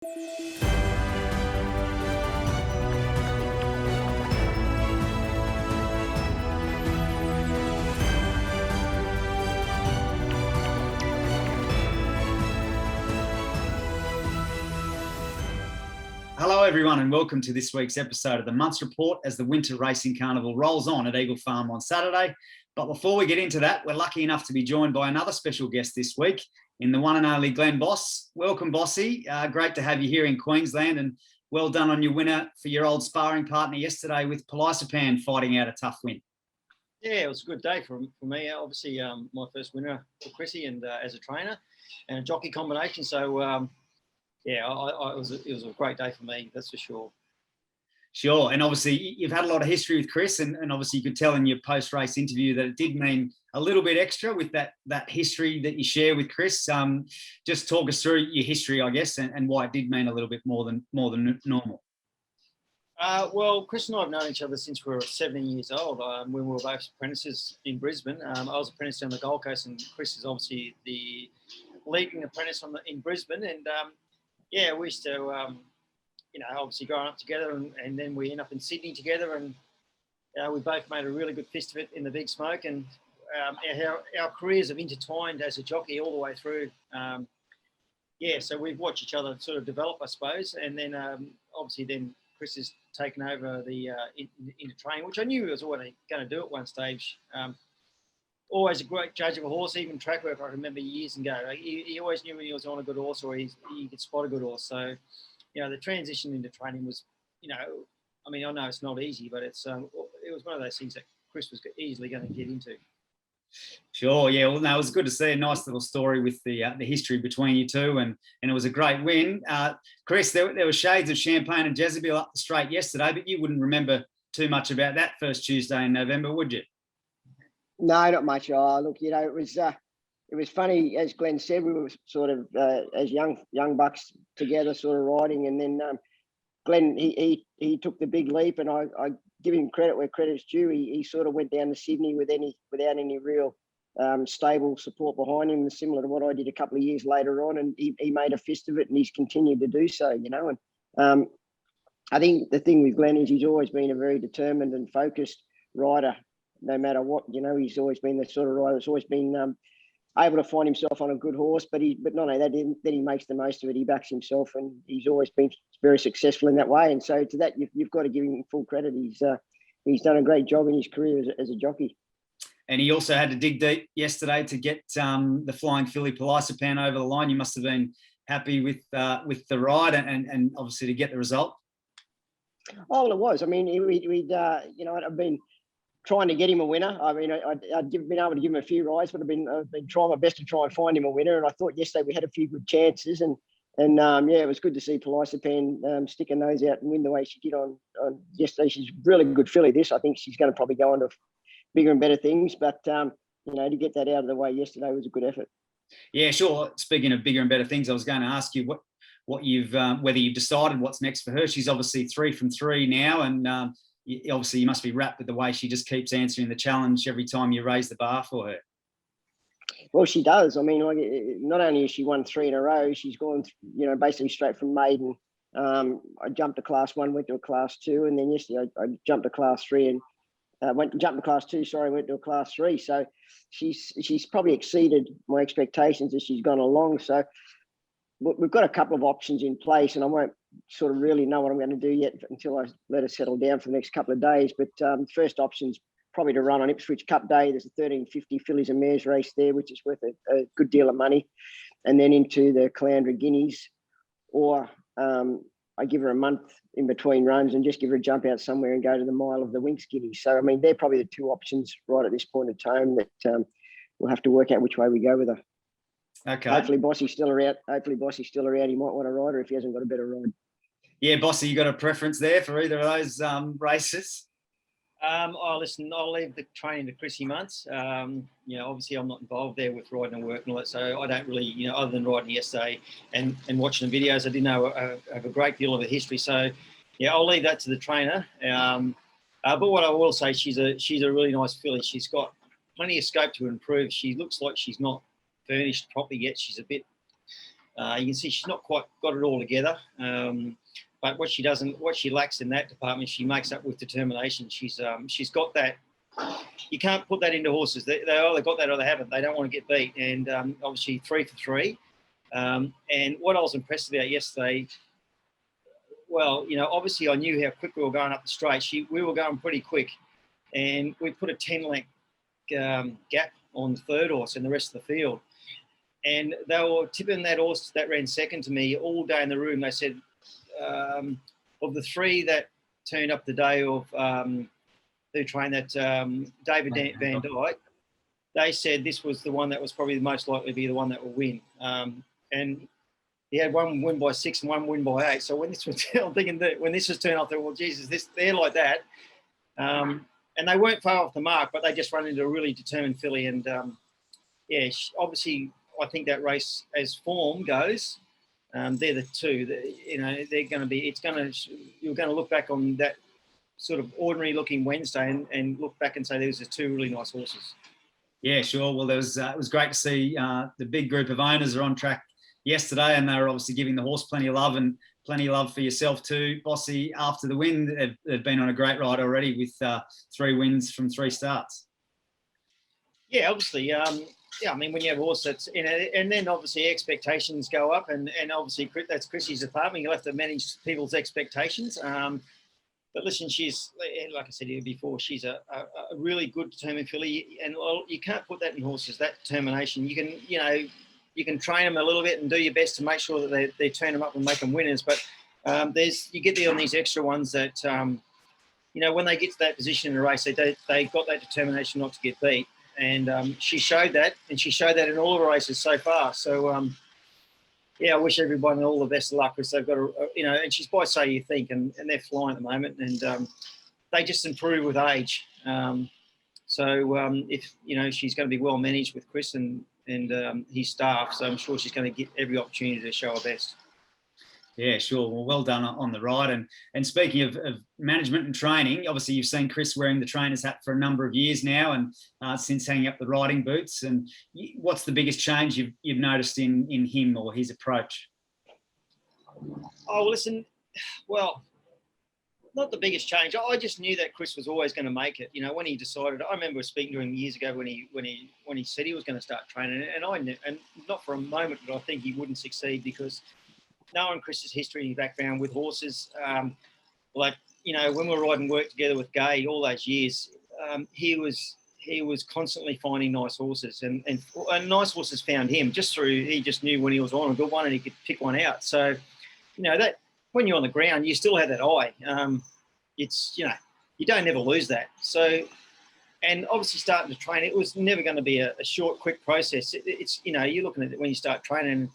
Hello everyone and welcome to this week's episode of the Munce Report as the Winter Racing Carnival rolls on at Eagle Farm on Saturday. But before we get into that, we're lucky enough to be joined by another special guest this week in the one and only Glenn Boss. Welcome, Bossy. Great to have you here in Queensland, and well done on your winner for your old sparring partner yesterday with Pelisapan fighting out a tough win. Yeah, it was a good day for me. Obviously, my first winner for Chrissy and as a trainer and a jockey combination. So, it was a great day for me, that's for sure. Sure, and obviously you've had a lot of history with Chris, and obviously you could tell in your post-race interview that it did mean a little bit extra with that history that you share with Chris. Just talk us through your history, I guess, and why it did mean a little bit more than normal. Well, Chris and I have known each other since we were 17 years old. When we were both apprentices in Brisbane. I was apprentice on the Gold Coast, and Chris is obviously the leading apprentice in Brisbane. And we used to, obviously growing up together, and then we end up in Sydney together, and we both made a really good fist of it in the Big Smoke, and our careers have intertwined as a jockey all the way through. So we've watched each other sort of develop, I suppose, and then obviously then Chris has taken over the into training, which I knew he was always going to do at one stage. Always a great judge of a horse, even track work. I remember years ago, he always knew when he was on a good horse or he could spot a good horse. So, the transition into training was, I know it's not easy, but it was one of those things that Chris was easily going to get into. Sure, yeah. Well, no, it was good to see a nice little story with the history between you two, and it was a great win. Chris, there were shades of Champagne and Jezebel up the straight yesterday, but you wouldn't remember too much about that first Tuesday in November, would you? No, not much. Oh, look, it was funny, as Glenn said, we were sort of as young bucks together, sort of riding, and then Glenn he took the big leap, and I give him credit where credit's due. He sort of went down to Sydney without any real stable support behind him, similar to what I did a couple of years later on, and he made a fist of it, and he's continued to do so. And I think the thing with Glenn is he's always been a very determined and focused rider. No matter what, he's always been the sort of rider that's always been able to find himself on a good horse. But not only that, then he makes the most of it. He backs himself, and he's always been very successful in that way. And so to that, you've got to give him full credit. He's done a great job in his career as a jockey. And he also had to dig deep yesterday to get the Flying Filly Pelisapan over the line. You must have been happy with the ride and obviously to get the result. Oh, well, it was. I mean, I've been trying to get him a winner. I mean, I'd been able to give him a few rides, but I've been trying my best to try and find him a winner. And I thought yesterday we had a few good chances, and it was good to see Pelisapan stick her nose out and win the way she did on yesterday. She's a really good filly. I think she's going to probably go on to bigger and better things. But to get that out of the way yesterday was a good effort. Yeah, sure. Speaking of bigger and better things, I was going to ask you what you've whether you've decided what's next for her. She's obviously 3 from 3 now, and obviously you must be wrapped with the way she just keeps answering the challenge every time you raise the bar for her. Well, she does. I mean, not only has she won 3 in a row, she's gone, basically straight from maiden. I jumped to class 1, went to a class 2, and then yesterday I jumped to class 3 and jumped to class 2. Sorry, went to a class 3. So she's probably exceeded my expectations as she's gone along. So we've got a couple of options in place, and I won't sort of really know what I'm going to do yet until I let her settle down for the next couple of days. But first option's probably to run on Ipswich Cup Day. There's a 1350 fillies and mares race there, which is worth a good deal of money. And then into the Caloundra Guineas, or I give her a month in between runs and just give her a jump out somewhere and go to the Mile of the Winx Guineas. So, I mean, they're probably the two options right at this point in time that we'll have to work out which way we go with her. Okay. Hopefully Bossy's still around. He might want to ride her if he hasn't got a better ride. Yeah, Bossy, you got a preference there for either of those races? Listen, I'll leave the training to Chrissy Munce. Obviously I'm not involved there with riding and work and all that, so I don't really, other than riding yesterday and watching the videos, I didn't know have a great deal of a history. So, yeah, I'll leave that to the trainer. But what I will say, she's a really nice filly. She's got plenty of scope to improve. She looks like she's not furnished properly yet. She's a bit You can see she's not quite got it all together. But what she lacks in that department, she makes up with determination. She's got that. You can't put that into horses. They either got that or they haven't. They don't want to get beat. And obviously 3 for 3. And what I was impressed about yesterday, well, obviously I knew how quick we were going up the straight. We were going pretty quick, and we put a 10-length gap on the third horse and the rest of the field. And they were tipping that horse that ran second to me all day in the room. They said, of the 3 that turned up the day of who trained that David Van Dyke, they said this was the one that was probably the most likely to be the one that will win. And he had one win by 6 and one win by 8. So when this was, I'm thinking that when this was turned off, I thought, well, Jesus, they're like that. And they weren't far off the mark, but they just run into a really determined filly. And obviously, I think that race, as form goes, they're the 2. They're going to be. You're going to look back on that sort of ordinary-looking Wednesday and look back and say these are 2 really nice horses. Yeah, sure. Well, it was great to see the big group of owners are on track yesterday, and they were obviously giving the horse plenty of love, and plenty of love for yourself too, Bossy. After the win, they've been on a great ride already with 3 wins from 3 starts. Yeah, obviously. I mean, when you have a horse that's in it, and then obviously expectations go up, and obviously that's Chrissy's department. You'll have to manage people's expectations. But listen, she's, like I said here before, she's a really good determined filly, and you can't put that in horses, that determination. You can train them a little bit and do your best to make sure that they turn them up and make them winners. But you get there on these extra ones that, when they get to that position in a race, they got that determination not to get beat. And she showed that, and she showed that in all of her races so far. So, I wish everyone all the best of luck, because they've got and she's by So You Think, and they're flying at the moment, and they just improve with age. If, she's going to be well managed with Chris and his staff, so I'm sure she's going to get every opportunity to show her best. Yeah, sure. Well done on the ride. And speaking of management and training, obviously you've seen Chris wearing the trainer's hat for a number of years now, and since hanging up the riding boots. And what's the biggest change you've noticed in him or his approach? Oh, listen, well, not the biggest change. I just knew that Chris was always going to make it. When he decided, I remember speaking to him years ago when he said he was going to start training, and I knew, and not for a moment did I think he wouldn't succeed, because knowing Chris's history and background with horses, when we were riding work together with Gay all those years, he was constantly finding nice horses, and nice horses found him he just knew when he was on a good one and he could pick one out. So, that when you're on the ground, you still have that eye. You don't ever lose that. So, and obviously starting to train, it was never going to be a short, quick process. It's you're looking at it when you start training.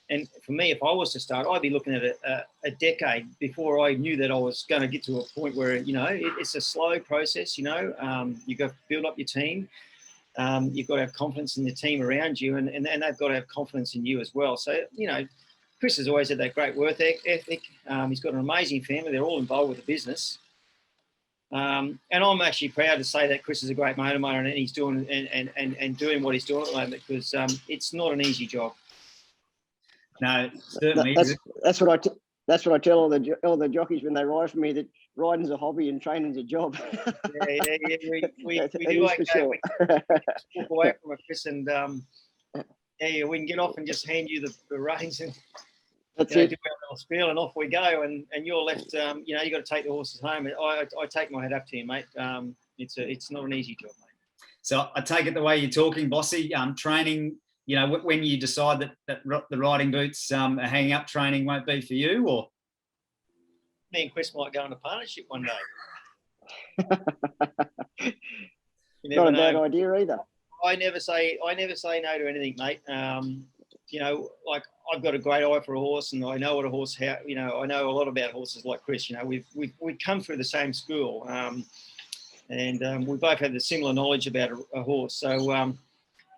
And for me, if I was to start, I'd be looking at a decade before I knew that I was going to get to a point where, it's a slow process, You've got to build up your team. You've got to have confidence in the team around you, and they've got to have confidence in you as well. So, Chris has always had that great work ethic. He's got an amazing family. They're all involved with the business. And I'm actually proud to say that Chris is a great motivator, and he's doing and doing what he's doing at the moment, because it's not an easy job. No, certainly. That's what I tell all the jockeys when they ride for me, that riding's a hobby and training's a job. Yeah. We do okay. Sure. We walk away from it, Chris, and we can get off and just hand you the reins and do our little spiel, and off we go. And you're left. You got to take the horses home. I take my hat up to you, mate. It's not an easy job, mate. So I take it the way you're talking, Bossy. Training. When you decide that the riding boots are hanging up, training won't be for you, or me and Chris might go on a partnership one day. Not a bad idea either. I never say no to anything, mate. I've got a great eye for a horse, and I know what a horse. I know a lot about horses like Chris. We've come through the same school, and we both have the similar knowledge about a horse. So.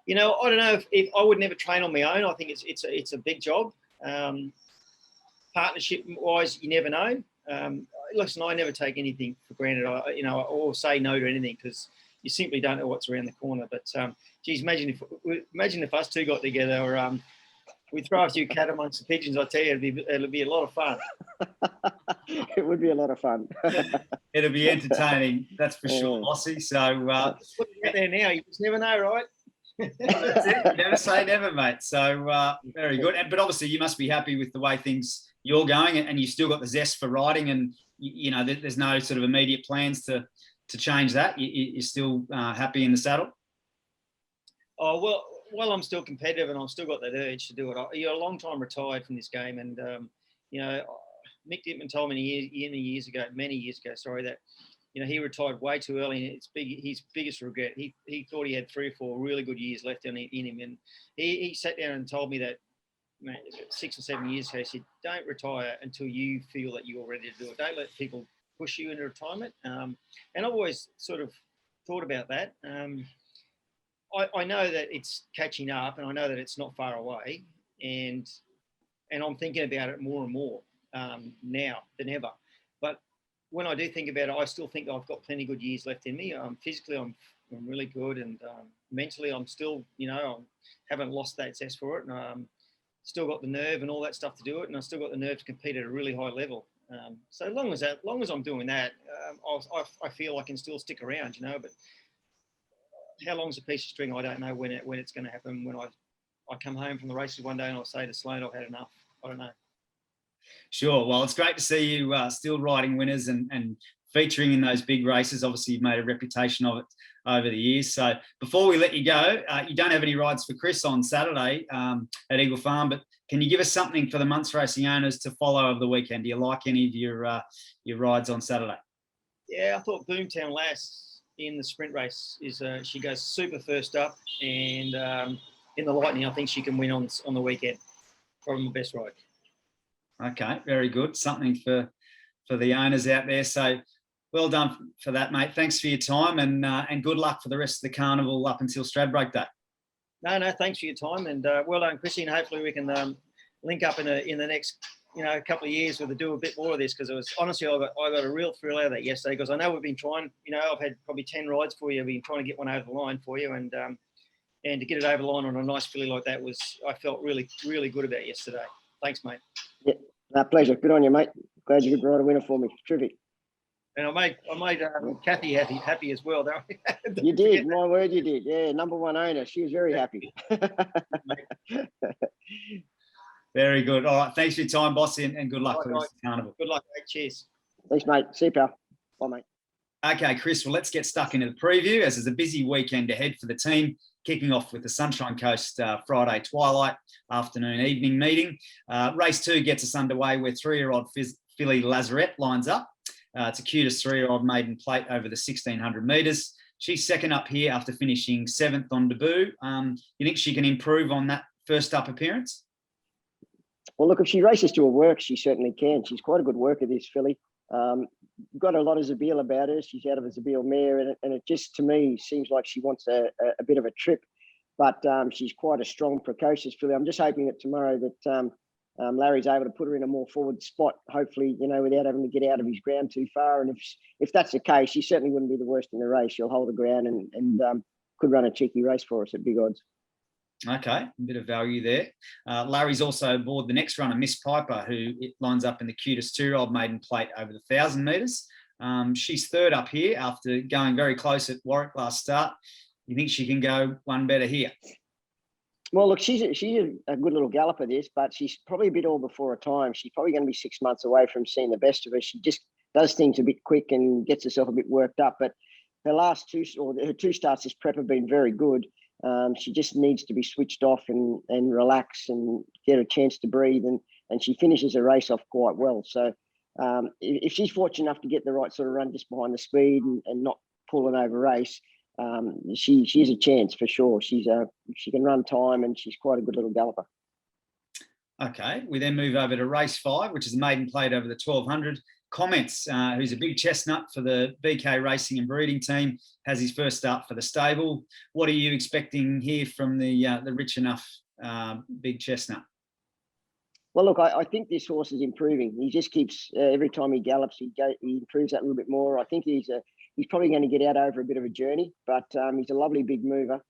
I don't know if I would never train on my own. I think it's a big job. Partnership wise, you never know. Listen, I never take anything for granted. Or say no to anything, because you simply don't know what's around the corner. But geez, imagine if us two got together, we throw a few cat amongst the pigeons, I tell you, it'll be a lot of fun. It would be a lot of fun. It'll be entertaining, that's for sure, Bossy. So Looking out there now, you just never know, right? that's it. Never say never, mate. So very good. But obviously, you must be happy with the way things you're going, and you've still got the zest for riding, and you know there's no sort of immediate plans to change that. You're still happy in the saddle. Oh well, I'm still competitive, and I've still got that urge to do it. You're a long time retired from this game, and you know, Mick Dittman told me many years ago, that he retired way too early, and it's his biggest regret. He thought he had 3 or 4 really good years left in him, and he sat down and told me that 6 or 7 years ago. He said, "Don't retire until you feel that you're ready to do it. Don't let people push you into retirement." And I've always sort of thought about that. I know that it's catching up, and I know that it's not far away, and I'm thinking about it more and more now than ever. But when I do think about it, I still think I've got plenty of good years left in me. Physically, I'm really good, and mentally, I'm still, I haven't lost that zest for it, and still got the nerve and all that stuff to do it, and I still got the nerve to compete at a really high level. So long as I'm doing that, I feel I can still stick around, But how long's a piece of string? I don't know when it's going to happen. When I come home from the races one day and I'll say to Sloane, I've had enough. I don't know. Sure. Well, it's great to see you still riding winners and featuring in those big races. Obviously, you've made a reputation of it over the years. So before we let you go, you don't have any rides for Chris on Saturday at Eagle Farm, but can you give us something for the Munce Racing owners to follow over the weekend? Do you like any of your rides on Saturday? Yeah, I thought Boomtown Lass in the sprint race she goes super first up, and in the Lightning, I think she can win on the weekend. Probably my best ride. Okay, very good. Something for the owners out there. So well done for that, mate. Thanks for your time, and good luck for the rest of the carnival up until Stradbroke Day. No, thanks for your time, and well done, Chrissy. And hopefully we can link up in the next couple of years with do a bit more of this, because it was honestly I got a real thrill out of that yesterday, because I know we've been trying. I've had probably 10 rides for you. I've been trying to get one over the line for you, and to get it over the line on a nice filly like that I felt really, really good about yesterday. Thanks, mate. Yeah, no, pleasure. Good on you, mate. Glad you could ride a winner for me. Terrific. And I made Kathy happy as well. You did. My word, you did. Yeah, number one owner. She was very happy. Very good. All right. Thanks for your time, boss, and good luck for the carnival. Good luck, mate. Cheers. Thanks, mate. See you, pal. Bye, mate. Okay, Chris, well, let's get stuck into the preview, as there's a busy weekend ahead for the team, kicking off with the Sunshine Coast Friday twilight, afternoon, evening meeting. Race 2 gets us underway where 3-year-old filly Lazarette lines up. It's a cutest 3-year-old maiden plate over the 1,600 metres. She's second up here after finishing 7th on debut. You think she can improve on that first up appearance? Well, look, if she races to her work, she certainly can. She's quite a good worker, this filly. Got a lot of Zabeel about her. She's out of a Zabeel mare, and it just, to me, seems like she wants a bit of a trip. But she's quite a strong, precocious filly. I'm just hoping that tomorrow that Larry's able to put her in a more forward spot, hopefully, without having to get out of his ground too far. And if that's the case, she certainly wouldn't be the worst in the race. She'll hold her ground and could run a cheeky race for us at big odds. Okay, a bit of value there. Larry's also aboard the next runner, Miss Piper, who lines up in the cutest 2-year-old maiden plate over the 1,000 metres. She's third up here after going very close at Warwick last start. You think she can go one better here? Well, look, she's a good little galloper, this, but she's probably a bit all before her time. She's probably going to be 6 months away from seeing the best of her. She just does things a bit quick and gets herself a bit worked up. But her 2 starts this prep have been very good. She just needs to be switched off and relax and get a chance to breathe, and she finishes her race off quite well. So if she's fortunate enough to get the right sort of run just behind the speed and not pulling over race, she has a chance for sure. She can run time, and she's quite a good little galloper. Okay, we then move over to race 5, which is a maiden plate over the 1,200. Comments, who's a big chestnut for the BK Racing and Breeding team, has his first start for the stable. What are you expecting here from the rich enough big chestnut? Well, look, I think this horse is improving. He just keeps every time he gallops, he improves that a little bit more. I think he's probably going to get out over a bit of a journey, but he's a lovely big mover.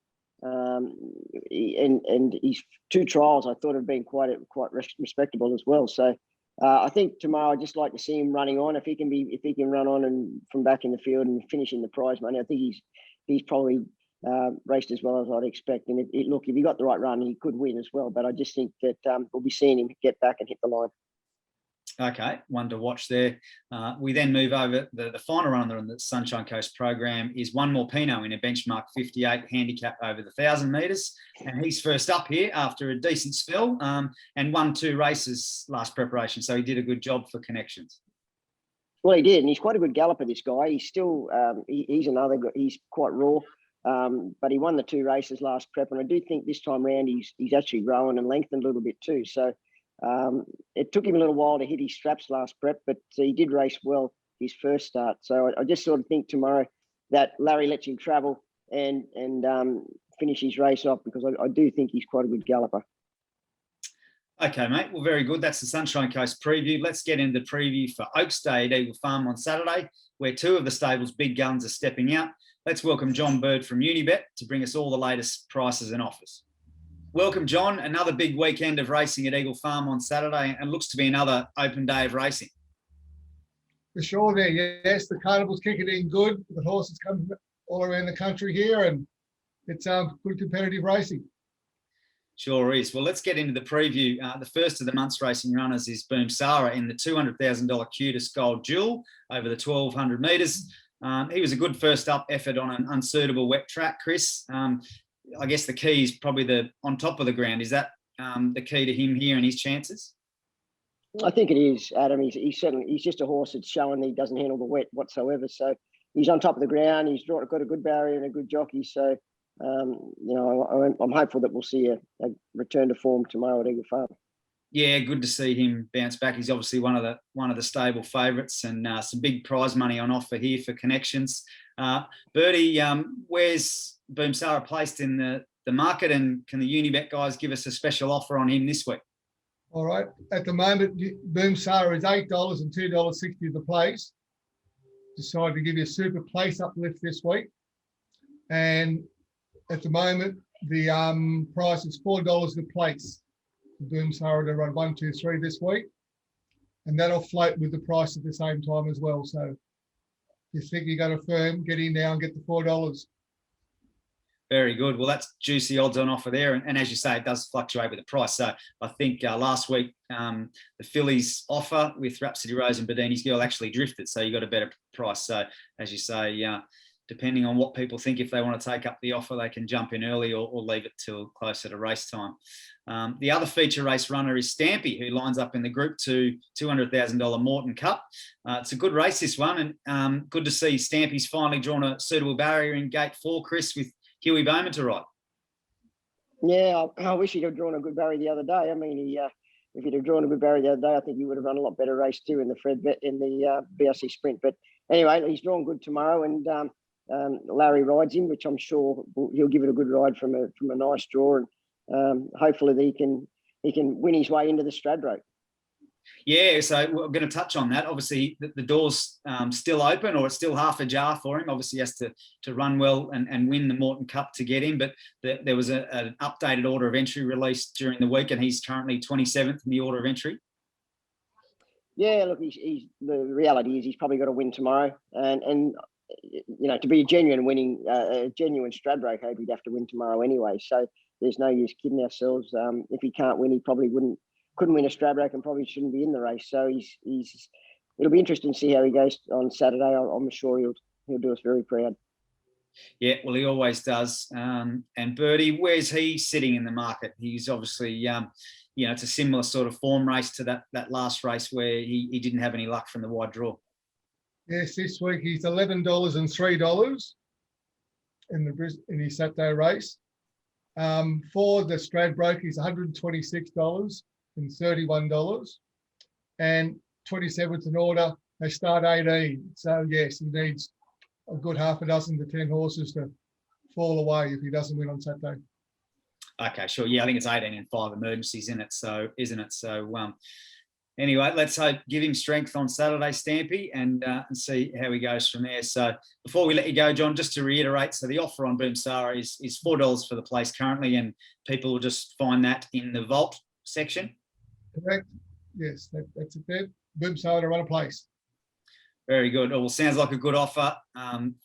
And his 2 trials I thought have been quite respectable as well. So I think tomorrow I'd just like to see him running on. If he can run on and from back in the field and finish in the prize money, I think he's probably raced as well as I'd expect. And look, if he got the right run, he could win as well. But I just think that we'll be seeing him get back and hit the line. Okay, one to watch there. We then move over. The final runner on the Sunshine Coast program is One More Pino in a benchmark 58 handicap over the 1,000 metres. And he's first up here after a decent spell and won 2 races last preparation. So he did a good job for connections. Well, he did. And he's quite a good galloper, this guy. He's still, he's quite raw. But he won the 2 races last prep. And I do think this time round he's actually grown and lengthened a little bit too. So it took him a little while to hit his straps last prep, but he did race well his first start. So I just sort of think tomorrow that Larry lets him travel and finish his race off, because I do think he's quite a good galloper. Okay, mate. Well, very good. That's the Sunshine Coast preview. Let's get into the preview for Oaks Day at Eagle Farm on Saturday, where 2 of the stable's big guns are stepping out. Let's welcome John Bird from Unibet to bring us all the latest prices and offers. Welcome, John. Another big weekend of racing at Eagle Farm on Saturday, and looks to be another open day of racing. For sure there, yes. The carnival's kicking in good. The horses come all around the country here, and it's good competitive racing. Sure is. Well, let's get into the preview. The first of the month's racing runners is Boom Sarah in the $200,000 Cutest Gold Jewel over the 1,200 metres. He was a good first up effort on an unsuitable wet track, Chris. I guess the key is probably on top of the ground. Is that the key to him here and his chances? I think it is, Adam. He's just a horse that's showing that he doesn't handle the wet whatsoever. So he's on top of the ground. He's got a good barrier and a good jockey. So I'm hopeful that we'll see a return to form tomorrow at Eagle Farm. Yeah, good to see him bounce back. He's obviously one of the stable favourites, and some big prize money on offer here for connections. Bertie, where's Boom Sarah placed in the market, and can the Unibet guys give us a special offer on him this week? All right. At the moment, Boom Sarah is $8 and $2.60 the place. Decided to give you a super place uplift this week. And at the moment, the price is $4 the place. Boom Sarah to run 1, 2, 3 this week. And that'll float with the price at the same time as well. So if you think you got a firm, get in now and get the $4. Very good. Well, that's juicy odds on offer there. And as you say, it does fluctuate with the price. So I think last week, the Phillies offer with Rhapsody Rose and Bedini's Girl actually drifted. So you got a better price. So as you say, depending on what people think, if they want to take up the offer, they can jump in early or leave it till closer to race time. The other feature race runner is Stampy, who lines up in the Group 2 $200,000 Morton Cup. It's a good race, this one, and good to see Stampy's finally drawn a suitable barrier in Gate 4, Chris, with Huey Bowman to ride. Yeah, I wish he'd have drawn a good barrier the other day. I mean, if he'd have drawn a good barrier the other day, I think he would have run a lot better race too in the BRC Sprint. But anyway, he's drawn good tomorrow, and Larry rides him, which I'm sure he'll give it a good ride from a nice draw, and hopefully he can win his way into the Stradbroke. Yeah, so we're going to touch on that. Obviously, the door's still open, or it's still half ajar for him. Obviously, he has to run well and win the Morton Cup to get in. But there was an updated order of entry released during the week, and he's currently 27th in the order of entry. Yeah, look, he's the reality is he's probably got to win tomorrow, and to be a genuine Stradbroke hope, he'd have to win tomorrow anyway. So there's no use kidding ourselves. If he can't win, he probably couldn't win a Stradbroke and probably shouldn't be in the race. So it'll be interesting to see how he goes on Saturday. I'm sure he'll do us very proud. Yeah, well, he always does. And Bertie, where's he sitting in the market? He's obviously, it's a similar sort of form race to that last race where he didn't have any luck from the wide draw. Yes, this week he's $11 and $3 in his Saturday race. For the Stradbroke, he's $126 and $31, and 27th in order. They start 18. So yes, he needs a good half a dozen to 10 horses to fall away if he doesn't win on Saturday. Okay, sure. Yeah, I think it's 18 and 5 emergencies in it. So isn't it? So Anyway, let's hope give him strength on Saturday, Stampy, and see how he goes from there. So before we let you go, John, just to reiterate, so the offer on Boomsara is $4 for the place currently, and people will just find that in the vault section. Correct. Yes, that's it there. Boomsara to run a place. Very good. Well, sounds like a good offer.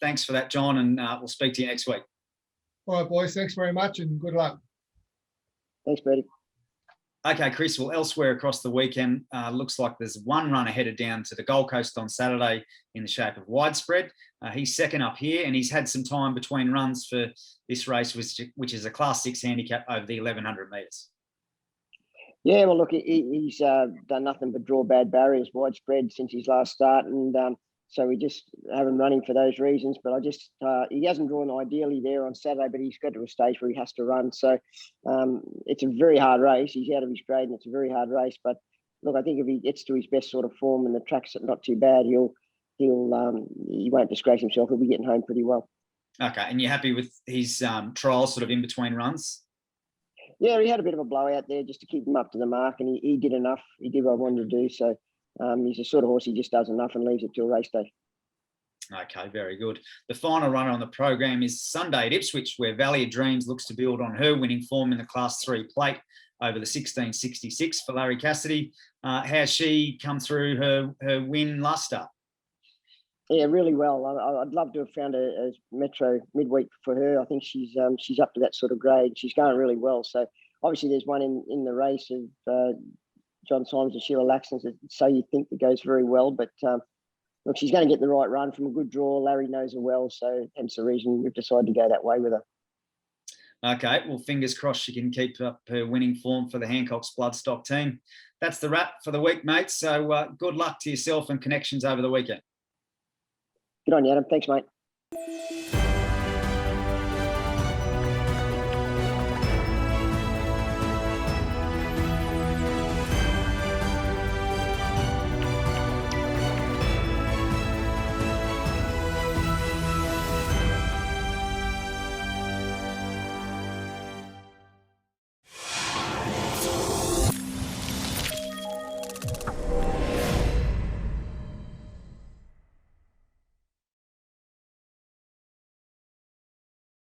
Thanks for that, John, and we'll speak to you next week. All right, boys. Thanks very much and good luck. Thanks, Bertie. Okay, Chris, well, elsewhere across the weekend, looks like there's one runner headed down to the Gold Coast on Saturday in the shape of Widespread. He's second up here, and he's had some time between runs for this race, which is a Class 6 handicap over the 1,100 metres. Yeah, well, look, he's done nothing but draw bad barriers, Widespread, since his last start, and so we just have him running for those reasons. But I just he hasn't drawn ideally there on Saturday, but he's got to a stage where he has to run. So it's a very hard race. He's out of his grade, and it's a very hard race. But look, I think if he gets to his best sort of form and the track's not too bad, he won't disgrace himself. He'll be getting home pretty well. Okay, and you're happy with his trials sort of in between runs? Yeah, he had a bit of a blowout there just to keep him up to the mark, and he did enough. He did what I wanted to do. So he's a sort of horse, he just does enough and leaves it till race day. Okay, very good. The final runner on the program is Sunday at Ipswich, where Valley of Dreams looks to build on her winning form in the Class 3 plate over the 1666 for Larry Cassidy. How's she come through her win last start? Yeah, really well. I'd love to have found a Metro midweek for her. I think she's up to that sort of grade. She's going really well. So obviously there's one in the race of John Symes and Sheila Laxton. So you think it goes very well, but look, she's going to get the right run from a good draw. Larry knows her well, so hence the reason we've decided to go that way with her. Okay, well, fingers crossed she can keep up her winning form for the Hancock's Bloodstock team. That's the wrap for the week, mate. So good luck to yourself and connections over the weekend. Good on you, Adam. Thanks, mate.